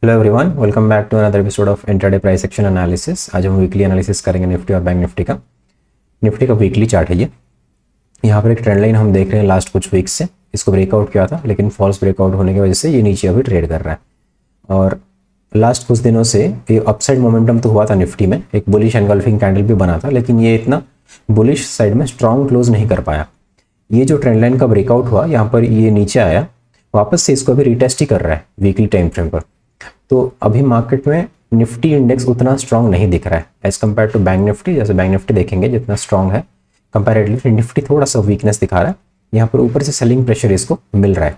Hello everyone, welcome back to another episode of intraday price action analysis. आज हम weekly analysis करेंगे निफ्टी और bank Nifty का वीकली चार्ट है ये। यहाँ पर एक ट्रेंड लाइन हम देख रहे हैं लास्ट कुछ वीक से। इसको ब्रेकआउट किया था, लेकिन फॉल्स ब्रेकआउट होने की वजह से ये नीचे अभी ट्रेड कर रहा है। और लास्ट कुछ दिनों से ये अपसाइड मोमेंटम तो हुआ था निफ्टी में, एक बुलिश एनगल्फिंग कैंडल भी बना था, लेकिन ये इतना बुलिश साइड में स्ट्रॉन्ग क्लोज नहीं कर पाया। ये जो ट्रेंड लाइन का ब्रेकआउट हुआ, यहाँ पर ये नीचे आया, वापस से इसको अभी रिटेस्ट ही कर रहा है वीकली टाइम फ्रेम पर। तो अभी मार्केट में निफ्टी इंडेक्स उतना स्ट्रांग नहीं दिख रहा है as compare to bank Nifty. जैसे बैंक निफ्टी देखेंगे जितना स्ट्रांग है, कंपैरेटिवली निफ्टी थोड़ा सा वीकनेस दिखा रहा है। यहाँ पर ऊपर से सेलिंग प्रेशर इसको मिल रहा है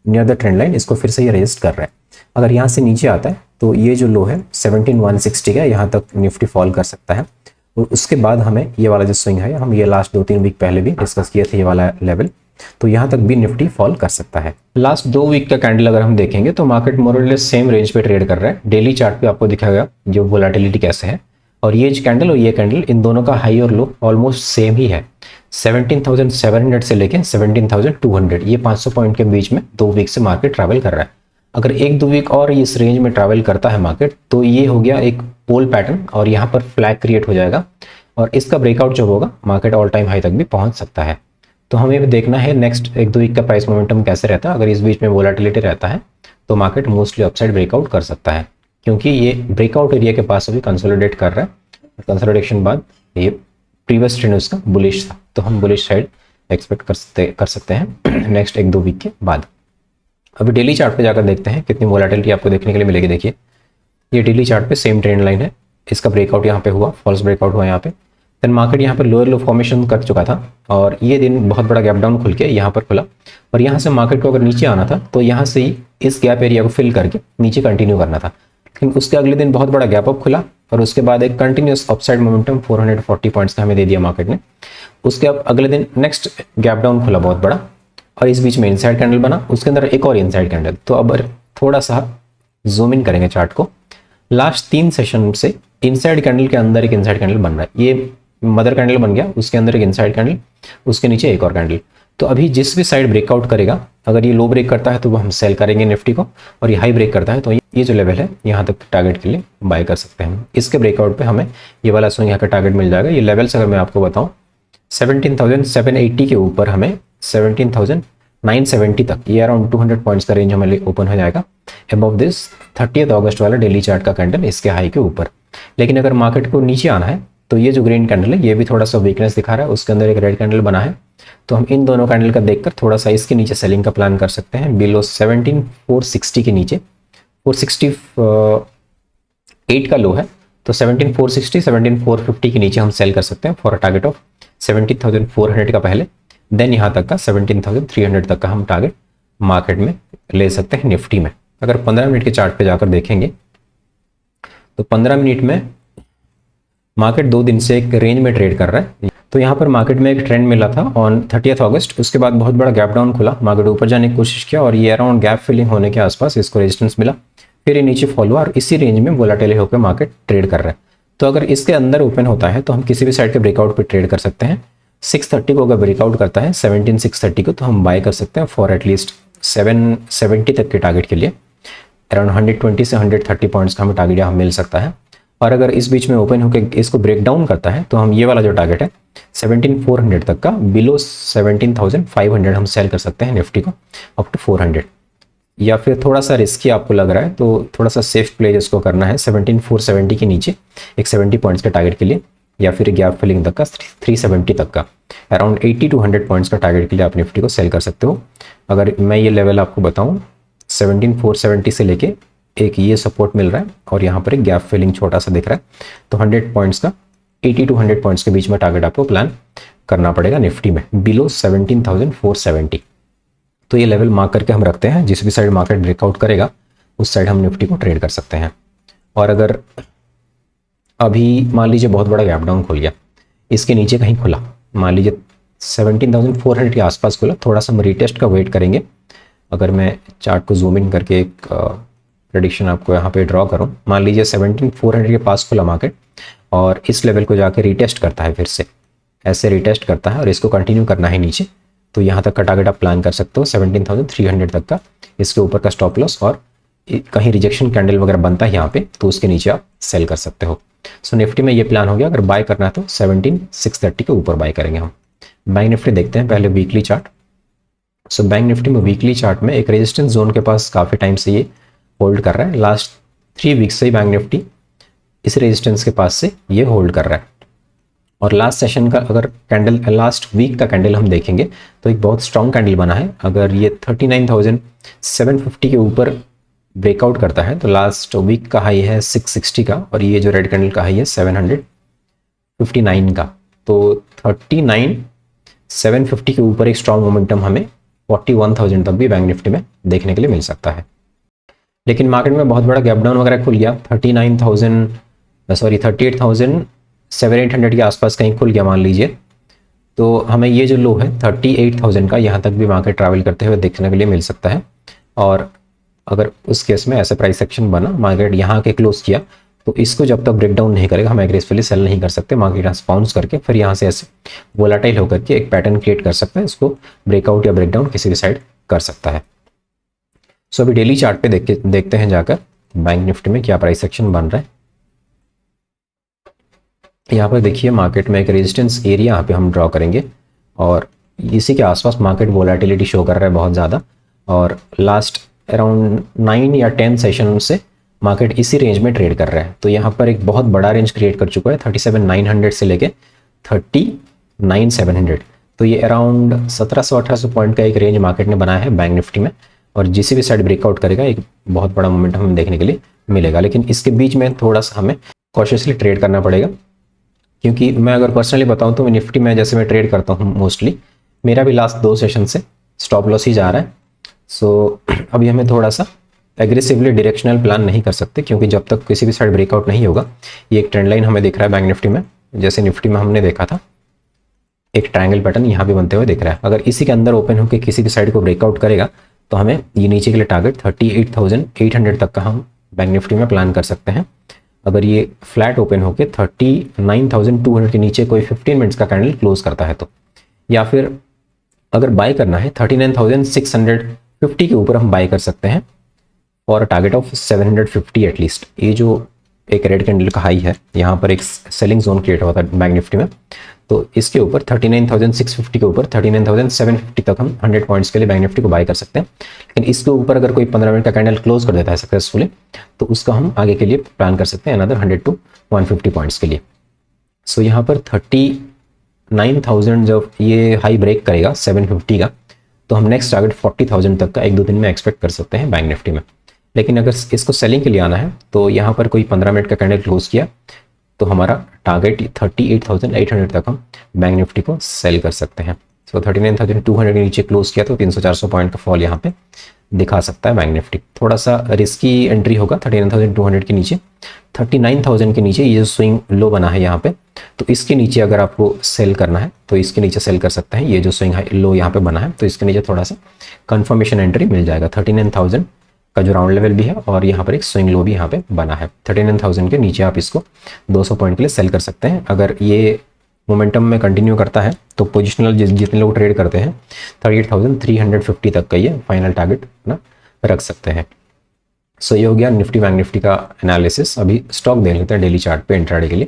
नियर द ट्रेंड लाइन, इसको फिर से ये रेजिस्ट कर रहा है। अगर यहाँ से नीचे आता है तो ये जो लो है 17,160 का, यहाँ तक निफ्टी फॉल कर सकता है। और उसके बाद हमें ये वाला जो स्विंग है, हम ये लास्ट 2-3 वीक पहले भी डिस्कस किए थे ये वाला लेवल, तो यहाँ तक भी निफ्टी फॉल कर सकता है। लास्ट 2 वीक का कैंडल अगर हम देखेंगे तो मार्केट मोर और लेस सेम रेंज पे ट्रेड कर रहा है। डेली चार्ट पे आपको दिखाएगा जो वोलेटिलिटी कैसे है, और ये कैंडल और ये कैंडल, इन दोनों का हाई और लो ऑलमोस्ट सेम ही है। 17,700 से लेके 17,200, ये 500 पॉइंट के बीच में 2 वीक से मार्केट ट्रैवल कर रहा है। अगर 1-2 वीक और इस रेंज में ट्रैवल करता है मार्केट, तो ये हो गया एक पोल पैटर्न और यहाँ पर फ्लैग क्रिएट हो जाएगा, और इसका ब्रेकआउट जब होगा मार्केट ऑल टाइम हाई तक भी पहुंच सकता है। तो हमें भी देखना है नेक्स्ट 1-2 वीक का प्राइस मोमेंटम कैसे रहता है। अगर इस बीच में वोलेटिलिटी रहता है तो मार्केट मोस्टली अपसाइड ब्रेकआउट कर सकता है, क्योंकि ये ब्रेकआउट एरिया के पास अभी कंसोलिडेट कर रहा है। कंसोलिडेशन बाद ये प्रीवियस ट्रेंड उसका बुलिश था, तो हम बुलिश साइड एक्सपेक्ट कर सकते हैं नेक्स्ट 1-2 वीक के बाद। अभी डेली चार्ट पे जाकर देखते हैं कितनी वोलेटिलिटी आपको देखने के लिए मिलेगी। देखिए ये डेली चार्ट पे सेम ट्रेंड लाइन है, इसका ब्रेकआउट यहाँ पे हुआ, फॉल्स ब्रेकआउट हुआ यहाँ पे। देन मार्केट यहाँ पर लोअर लो फॉर्मेशन कर चुका था, और ये दिन बहुत बड़ा गैप डाउन खुल के यहाँ पर खुला, और यहाँ से मार्केट को अगर नीचे आना था तो यहाँ से ही इस गैप एरिया को फिल करके नीचे कंटिन्यू करना था। लेकिन उसके अगले दिन बहुत बड़ा गैप अप खुला, और उसके बाद एक कंटिन्यूस अपसाइड मोमेंटम 440 पॉइंट्स का हमें दे दिया मार्केट ने। उसके अब अगले दिन नेक्स्ट गैप डाउन खुला बहुत बड़ा, और इस बीच में इनसाइड कैंडल बना, उसके अंदर एक और इनसाइड कैंडल। तो अब थोड़ा सा जूम इन करेंगे चार्ट को। लास्ट 3 सेशन से इनसाइड कैंडल के अंदर एक इनसाइड कैंडल बन रहा है। ये मदर कैंडल बन गया, उसके अंदर एक इनसाइड कैंडल, उसके नीचे एक और कैंडल। तो अभी जिस भी साइड ब्रेकआउट करेगा, अगर ये लो ब्रेक करता है तो वो हम सेल करेंगे निफ्टी को, और ये हाई ब्रेक करता है तो ये जो लेवल है यहाँ तक टारगेट के लिए बाय कर सकते हैं। इसके ब्रेकआउट पे हमें ये वाला स्विंग यहाँ का टारगेट मिल जाएगा। ये लेवल्स अगर मैं आपको बताऊँ 17,780 के ऊपर हमें 17,970 तक, ये अराउंड 200 पॉइंट्स का रेंज हमें ओपन हो जाएगा। अबव दिस 30 अगस्त वाला डेली चार्ट का कैंडल इसके हाई के ऊपर। लेकिन अगर मार्केट को नीचे आना है तो ये जो ग्रीन कैंडल है ये भी थोड़ा सा वीकनेस दिखा रहा है, उसके अंदर एक रेड कैंडल बना है, तो हम इन दोनों कैंडल का देखकर थोड़ा सा इसके नीचे सेलिंग का प्लान कर सकते हैं। बिलो 17,460 के नीचे 468 का लो है, तो 17,460 17,450 के नीचे हम सेल कर सकते हैं फॉर अ टारगेट ऑफ 17,400 का पहले। देन यहाँ तक का 17,300 तक का हम टारगेट मार्केट में ले सकते हैं निफ्टी में। अगर 15 मिनट के चार्ट पे जाकर देखेंगे तो 15 मिनट में मार्केट 2 दिन से एक रेंज में ट्रेड कर रहा है। तो यहाँ पर मार्केट में एक ट्रेंड मिला था ऑन 30 अगस्त, उसके बाद बहुत बड़ा गैप डाउन खुला, मार्केट ऊपर जाने की कोशिश किया, और ये अराउंड गैप फिलिंग होने के आसपास इसको रेजिस्टेंस मिला, फिर ये नीचे फॉल हुआ, और इसी रेंज में वोलेटाइल होकर मार्केट ट्रेड कर रहा है। तो अगर इसके अंदर ओपन होता है तो हम किसी भी साइड के ब्रेकआउट पर ट्रेड कर सकते हैं। 630 को अगर ब्रेकआउट करता है 17,630 को, तो हम बाय कर सकते हैं फॉर एटलीस्ट 770 तक के टारगेट के लिए। अराउंड 120 से 130 पॉइंट्स का हमें टारगेट यहाँ मिल सकता है। और अगर इस बीच में ओपन होकर इसको ब्रेक डाउन करता है तो हम ये वाला जो टारगेट है 17,400 तक का, बिलो 17,500 हम सेल कर सकते हैं निफ्टी को अप टू 400। या फिर थोड़ा सा रिस्की आपको लग रहा है तो थोड़ा सा सेफ प्ले जिसको करना है 17,470 के नीचे एक 70 पॉइंट्स के टारगेट के लिए, या फिर गैप फिलिंग तक का 370 तक का, अराउंड 80 to 100 पॉइंट्स का टारगेट के लिए आप निफ्टी को सेल कर सकते हो। अगर मैं ये लेवल आपको बताऊँ 17,470 से लेके एक ये सपोर्ट मिल रहा है, और यहाँ पर एक गैप फिलिंग छोटा सा दिख रहा है, तो 100 पॉइंट्स का 80 to 100 पॉइंट्स के बीच में टारगेट आपको प्लान करना पड़ेगा निफ्टी में, बिलो 17,470। तो ये लेवल मार्क करके हम रखते हैं, जिस भी साइड मार्केट ब्रेकआउट करेगा उस साइड हम निफ्टी को ट्रेड कर सकते हैं। और अगर अभी मान लीजिए बहुत बड़ा गैप डाउन खुल गया, इसके नीचे कहीं खुला, मान लीजिए 17,400 के आसपास खुला, थोड़ा सा हम रीटेस्ट का वेट करेंगे। अगर मैं चार्ट को जूम इन करके एक प्रेडिक्शन आपको यहाँ पे ड्रॉ करूँ, मान लीजिए 17,400 के पास खुला मार्केट, और इस लेवल को जाके रीटेस्ट करता है, फिर से ऐसे रीटेस्ट करता है और इसको कंटिन्यू करना है नीचे, तो यहाँ तक का टारगेट आप प्लान कर सकते हो 17,300 तक का, इसके ऊपर का स्टॉप लॉस और कहीं रिजेक्शन कैंडल वगैरह बनता है यहाँ पे तो उसके नीचे आप सेल कर सकते हो। सो निफ्टी में ये प्लान हो गया, अगर बाय करना है तो 17,630 के ऊपर बाय करेंगे हम। बैंक निफ्टी देखते हैं पहले weekly chart. So bank Nifty में वीकली चार्ट में एक रेजिस्टेंस जोन के पास काफ़ी टाइम से ये होल्ड कर रहा है। लास्ट 3 वीक से ही बैंक निफ्टी इस रेजिस्टेंस के पास से ये होल्ड कर रहा है। और लास्ट सेशन का अगर कैंडल, लास्ट वीक का कैंडल हम देखेंगे तो एक बहुत स्ट्रॉन्ग कैंडल बना है। अगर ये 39,750 के ऊपर ब्रेकआउट करता है तो लास्ट वीक का हाई है 660 का, और ये जो रेड कैंडल का हाई है 759 का। तो 39,750 के ऊपर एक स्ट्रॉन्ग मोमेंटम हमें 41,000 तक भी बैंक निफ्टी में देखने के लिए मिल सकता है। लेकिन मार्केट में बहुत बड़ा गैप डाउन वगैरह खुल गया, 38,700 के आसपास कहीं खुल गया मान लीजिए, तो हमें ये जो लो है 38,000 का यहाँ तक भी मार्केट ट्रैवल करते हुए देखने के लिए मिल सकता है। और अगर उस केस में ऐसे प्राइस एक्शन बना, मार्केट यहाँ के क्लोज किया, तो इसको जब तक ब्रेक डाउन नहीं करेगा हम एग्रेसिवली सेल नहीं कर सकते। मार्केट यहाँ बाउंस करके फिर यहाँ से ऐसे वोलाटाइल होकर के एक पैटर्न क्रिएट कर सकता है, इसको ब्रेकआउट या ब्रेकडाउन किसी भी साइड कर सकता है। सो अभी डेली चार्ट पे देखते हैं जाकर बैंक निफ्टी में क्या प्राइस एक्शन बन रहा है। यहाँ पर देखिए मार्केट में एक रेजिस्टेंस एरिया यहाँ पे हम ड्रॉ करेंगे और इसी के आसपास मार्केट वोलाटिलिटी शो कर रहा है बहुत ज़्यादा। और लास्ट अराउंड 9 या 10 सेशन से मार्केट इसी रेंज में ट्रेड कर रहा है। तो यहाँ पर एक बहुत बड़ा रेंज क्रिएट कर चुका है 37,900 से लेके 39,700। तो ये अराउंड 1700-1800 पॉइंट का एक रेंज मार्केट ने बनाया है बैंक निफ्टी में, और जिसी भी साइड ब्रेकआउट करेगा एक बहुत बड़ा मोमेंटम हमें देखने के लिए मिलेगा। लेकिन इसके बीच में थोड़ा सा हमें कॉशियसली ट्रेड करना पड़ेगा, क्योंकि मैं अगर पर्सनली बताऊं तो निफ्टी में जैसे मैं ट्रेड करता हूं मोस्टली, मेरा भी लास्ट 2 सेशन से स्टॉप लॉस ही जा रहा है। सो अभी हमें थोड़ा सा एग्रेसिवली डायरेक्शनल प्लान नहीं कर सकते, क्योंकि जब तक किसी भी साइड ब्रेकआउट नहीं होगा, ये एक ट्रेंड लाइन हमें दिख रहा है बैंक निफ्टी में, जैसे निफ्टी में हमने देखा था एक ट्रायंगल पैटर्न यहाँ भी बनते हुए दिख रहा है। अगर इसी के अंदर ओपन होकर किसी भी साइड को ब्रेकआउट करेगा तो हमें ये नीचे के लिए टारगेट 38,800 तक का हम बैंक निफ्टी में प्लान कर सकते हैं। अगर ये फ्लैट ओपन होकर 39,200 के नीचे कोई 15 मिनट्स का कैंडल क्लोज करता है तो, या फिर अगर बाय करना है 39,650 के ऊपर हम बाय कर सकते हैं और टारगेट ऑफ 750 एटलीस्ट। ये जो एक रेड कैंडल का हाई है, यहाँ पर एक सेलिंग जोन क्रिएट हुआ था बैंक निफ्टी में, तो इसके ऊपर 39,650 के ऊपर 39,750 तक हम 100 पॉइंट्स के लिए बैंक निफ्टी को बाय कर सकते हैं। लेकिन इसके ऊपर अगर कोई 15 मिनट का कैंडल क्लोज कर देता है सक्सेसफुली, तो उसका हम आगे के लिए प्लान कर सकते हैं अनदर 100 to 150 पॉइंट्स के लिए। सो यहाँ पर 39,000 जब ये हाई ब्रेक करेगा 750 का, तो हम नेक्स्ट टारगेट 40,000 तक का 1-2 दिन में एक्सपेक्ट कर सकते हैं बैंक निफ्टी में। लेकिन अगर इसको सेलिंग के लिए आना है तो यहाँ पर कोई 15 मिनट का कैंडल क्लोज किया तो हमारा टारगेट 38,800 तक हम बैंक निफ्टी को सेल कर सकते हैं। सो 39,200 के नीचे क्लोज किया तो 300-400 पॉइंट का फॉल यहाँ पे दिखा सकता है बैंक निफ्टी। थोड़ा सा रिस्की एंट्री होगा 39,200 के नीचे। 39,000 के नीचे ये जो स्विंग लो बना है यहाँ पे, तो इसके नीचे अगर आपको सेल करना है तो इसके नीचे सेल कर सकते हैं। ये जो स्विंग लो यहाँ पे बना है तो इसके नीचे थोड़ा सा कंफर्मेशन एंट्री मिल जाएगा। 39,000 का जो राउंड लेवल भी है और यहाँ पर एक स्विंग लो भी यहाँ पे बना है। 39,000 के नीचे आप इसको 200 पॉइंट के लिए सेल कर सकते हैं। अगर ये मोमेंटम में कंटिन्यू करता है तो पोजिशनल जितने लोग ट्रेड करते हैं 38,350 तक का ये फाइनल टारगेट ना रख सकते हैं। सो ये हो गया निफ्टी बैंक निफ्टी का एनालिसिस। अभी स्टॉक देख लेते हैं डेली चार्ट पे इंट्राडे के लिए।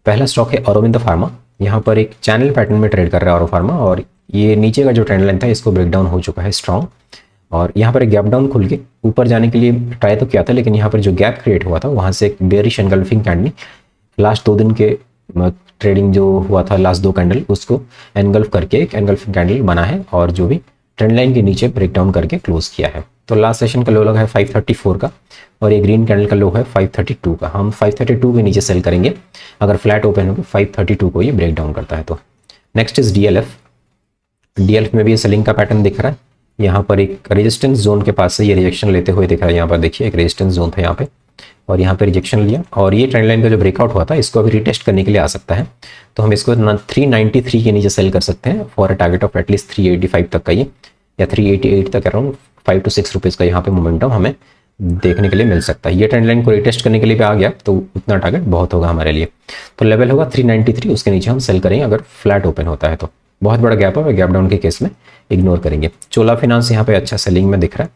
पहला स्टॉक है औरोबिंदो फार्मा। यहाँ पर एक चैनल पैटर्न में ट्रेड कर रहा है औरो फार्मा, और ये नीचे का जो ट्रेंड लाइन था इसको ब्रेक डाउन हो चुका है स्ट्रॉन्ग, और यहाँ पर एक गैप डाउन खुल के ऊपर जाने के लिए ट्राई तो किया था, लेकिन यहाँ पर जो गैप क्रिएट हुआ था वहाँ से एक बेयरिश एनगल्फिंग कैंडल लास्ट 2 दिन के ट्रेडिंग जो हुआ था लास्ट 2 कैंडल उसको एनगल्फ करके एक एनगल्फिंग कैंडल बना है, और जो भी ट्रेंड लाइन के नीचे ब्रेक डाउन करके क्लोज किया है। तो लास्ट सेशन का लो लगा है 534 का, और ये ग्रीन कैंडल का लो है 532 का। हम 532 के नीचे सेल करेंगे अगर फ्लैट ओपन होकर 532 को ये ब्रेक डाउन करता है तो। Next is DLF. डीएलएफ में भी ये सेलिंग का पैटर्न दिख रहा है। यहाँ पर एक रेजिस्टेंस जोन के पास से ये रिजेक्शन लेते हुए दिख रहा है। यहाँ पर देखिए एक रेजिस्टेंस जोन था यहाँ पे, और यहाँ पे रिजेक्शन लिया, और ये ट्रेंड लाइन का जो ब्रेकआउट हुआ था इसको अभी रिटेस्ट करने के लिए आ सकता है। तो हम इसको 393 के नीचे सेल कर सकते हैं for a target of at least 385 तक का ये, या 388 तक अराउंड 5 to 6 रुपीज़ का यहाँ पे मोमेंटम हमें देखने के लिए मिल सकता है। ये ट्रेंड लाइन को रिटेस्ट करने के लिए भी आ गया तो उतना टारगेट बहुत होगा हमारे लिए। तो लेवल होगा 393, उसके नीचे हम सेल करेंगे अगर फ्लैट ओपन होता है तो। बहुत बड़ा गैप है, गैप डाउन के केस में इग्नोर करेंगे। चोला फिनांस यहाँ पे अच्छा सेलिंग में दिख रहा है,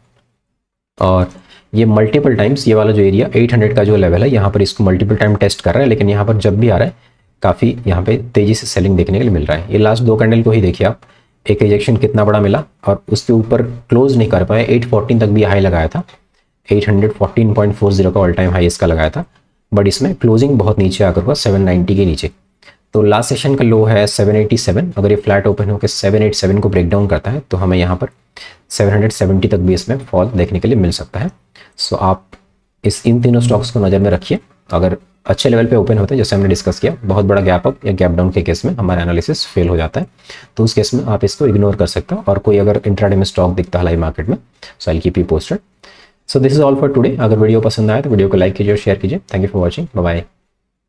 और ये मल्टीपल टाइम्स, ये वाला जो एरिया 800 का जो लेवल है यहाँ पर इसको मल्टीपल टाइम टेस्ट कर रहा है, लेकिन यहाँ पर जब भी आ रहा है काफ़ी यहाँ पे तेज़ी से सेलिंग देखने के लिए मिल रहा है। ये लास्ट 2 कैंडल को ही देखिए आप, एक रिजेक्शन कितना बड़ा मिला और उसके ऊपर क्लोज नहीं कर पाए, 814 तक भी हाई लगाया था, 814.40 का ऑल टाइम हाई इसका लगाया था, बट इसमें क्लोजिंग बहुत नीचे आकर हुआ 790 के नीचे। तो लास्ट सेशन का लो है 787, अगर ये फ्लैट ओपन होकर 787 को ब्रेक डाउन करता है तो हमें यहाँ पर 770 तक भी इसमें फॉल देखने के लिए मिल सकता है। सो आप इन तीनों स्टॉक्स को नज़र में रखिए। अगर अच्छे लेवल पे ओपन होते हैं, जैसे हमने डिस्कस किया, बहुत बड़ा गैप अप या गैप डाउन के केस में हमारा एनालिसिस फेल हो जाता है, तो उस केस में आप इसको इग्नोर कर सकते हो। और कोई अगर इंट्राडे में स्टॉक दिखता है लाइव मार्केट में, so I will keep you posted. So this is all for today. अगर वीडियो पसंद आए तो वीडियो को लाइक कीजिए और शेयर कीजिए। Thank you for watching, bye bye.